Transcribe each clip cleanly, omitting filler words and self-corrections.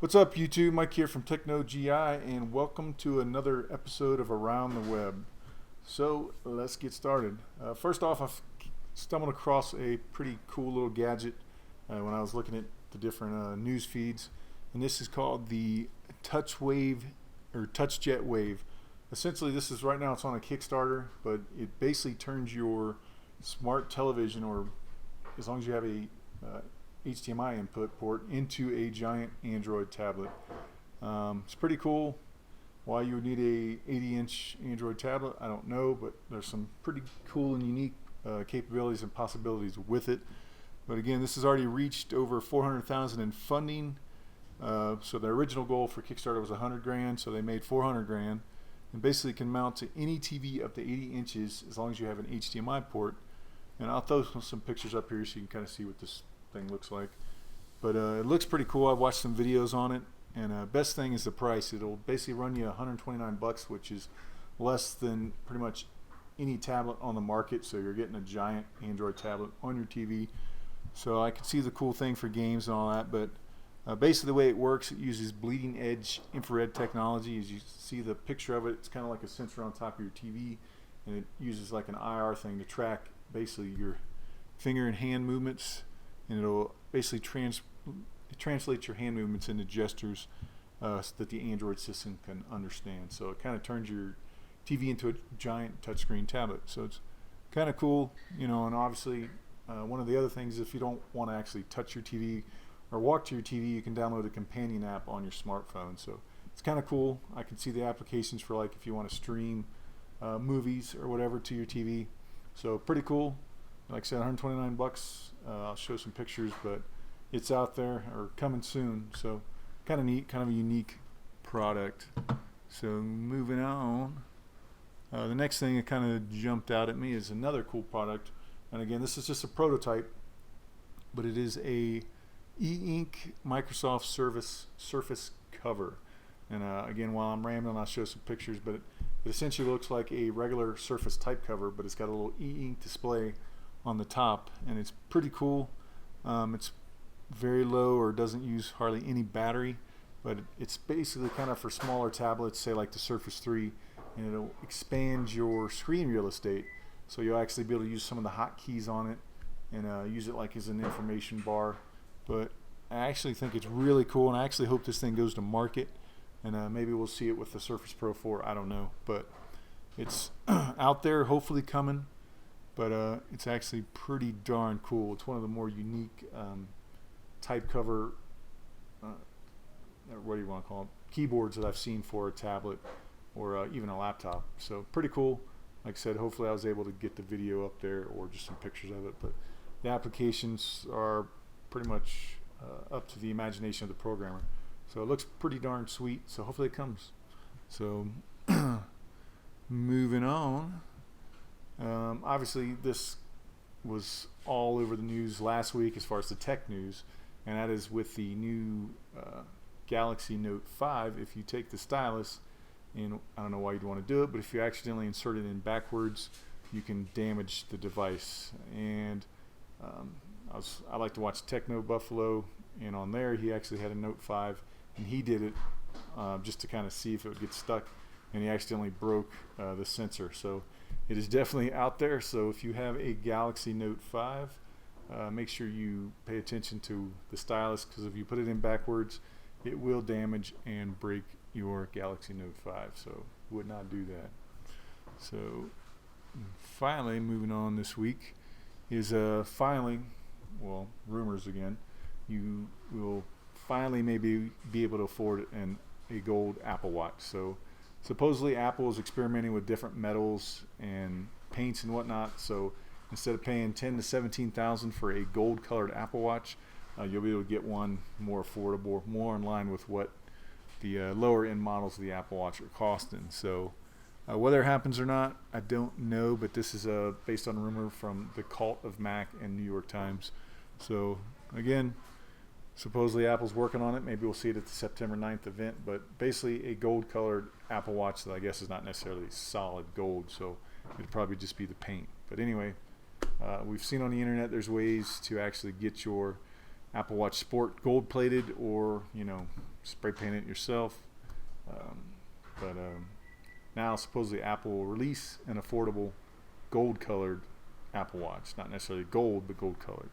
What's up, YouTube? Mike here from TechnoGI, and welcome to another episode of Around the Web. So let's get started. First off, I've stumbled across a pretty cool little gadget when I was looking at the different news feeds, and this is called the TouchWave or TouchJet Wave. Essentially, this is right now it's on a Kickstarter, but it basically turns your smart television, or as long as you have a HDMI input port, into a giant Android tablet. It's pretty cool. Why you would need a 80-inch Android tablet, I don't know, but there's some pretty cool and unique capabilities and possibilities with it. But again, this has already reached over 400,000 in funding. So the original goal for Kickstarter was 100 grand, so they made 400 grand, and basically can mount to any TV up to 80 inches as long as you have an HDMI port. And I'll throw some pictures up here so you can kind of see what this thing looks like. But it looks pretty cool. I've watched some videos on it, and best thing is the price. It'll basically run you 129 bucks, which is less than pretty much any tablet on the market. So you're getting a giant Android tablet on your TV. So I can see the cool thing for games and all that, but basically the way it works, it uses bleeding edge infrared technology. As you see the picture of it, it's kind of like a sensor on top of your TV, and it uses like an IR thing to track basically your finger and hand movements, and it'll basically translate your hand movements into gestures so that the Android system can understand. So it kind of turns your TV into a giant touchscreen tablet. So it's kind of cool, you know. And obviously one of the other things, if you don't want to actually touch your TV or walk to your TV, you can download a companion app on your smartphone. So it's kind of cool. I can see the applications for, like, if you want to stream movies or whatever to your TV. So pretty cool. Like I said, 129 bucks. I'll show some pictures, but it's out there or coming soon. So kind of neat, kind of a unique product. So moving on. The next thing that kind of jumped out at me is another cool product. And again, this is just a prototype, but it is a e-ink Microsoft Surface cover. And again, while I'm rambling, I'll show some pictures, but it essentially looks like a regular Surface type cover, but it's got a little e-ink display on the top, and it's pretty cool. It's very low, or doesn't use hardly any battery, but it's basically kind of for smaller tablets, say like the Surface 3, and it'll expand your screen real estate, so you'll actually be able to use some of the hotkeys on it and use it like as an information bar. But I actually think it's really cool, and I actually hope this thing goes to market, and maybe we'll see it with the Surface Pro 4, I don't know, but it's out there, hopefully coming. But it's actually pretty darn cool. It's one of the more unique type cover, what do you want to call them, keyboards that I've seen for a tablet or even a laptop. So pretty cool. Like I said, hopefully I was able to get the video up there or just some pictures of it. But the applications are pretty much up to the imagination of the programmer. So it looks pretty darn sweet. So hopefully it comes. So moving on. Obviously this was all over the news last week as far as the tech news, and that is with the new Galaxy Note 5. If you take the stylus, and I don't know why you'd want to do it, but if you accidentally insert it in backwards, you can damage the device. And I like to watch Techno Buffalo, and on there he actually had a Note 5, and he did it just to kind of see if it would get stuck, and he accidentally broke the sensor. So it is definitely out there. So if you have a Galaxy Note 5, make sure you pay attention to the stylus, because if you put it in backwards, it will damage and break your Galaxy Note 5. So would not do that. So finally, moving on this week is finally, well, rumors again, you will finally maybe be able to afford a gold Apple Watch. So supposedly Apple is experimenting with different metals and paints and whatnot. So instead of paying $10,000 to $17,000 for a gold colored Apple Watch, you'll be able to get one more affordable, more in line with what the lower end models of the Apple Watch are costing. So whether it happens or not, I don't know, but this is based on rumor from the Cult of Mac and New York Times. So again, supposedly Apple's working on it. Maybe we'll see it at the September 9th event, but basically a gold colored Apple Watch that I guess is not necessarily solid gold, so it'd probably just be the paint. But anyway, we've seen on the internet there's ways to actually get your Apple Watch Sport gold plated, or spray paint it yourself. But now supposedly Apple will release an affordable gold colored Apple Watch, not necessarily gold, but gold colored.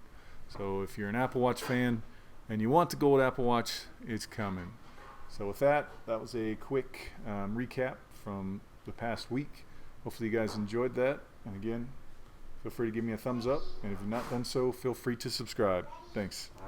So if you're an Apple Watch fan and you want the gold Apple Watch, it's coming. So with that was a quick recap from the past week. Hopefully you guys enjoyed that. And again, feel free to give me a thumbs up. And if you've not done so, feel free to subscribe. Thanks.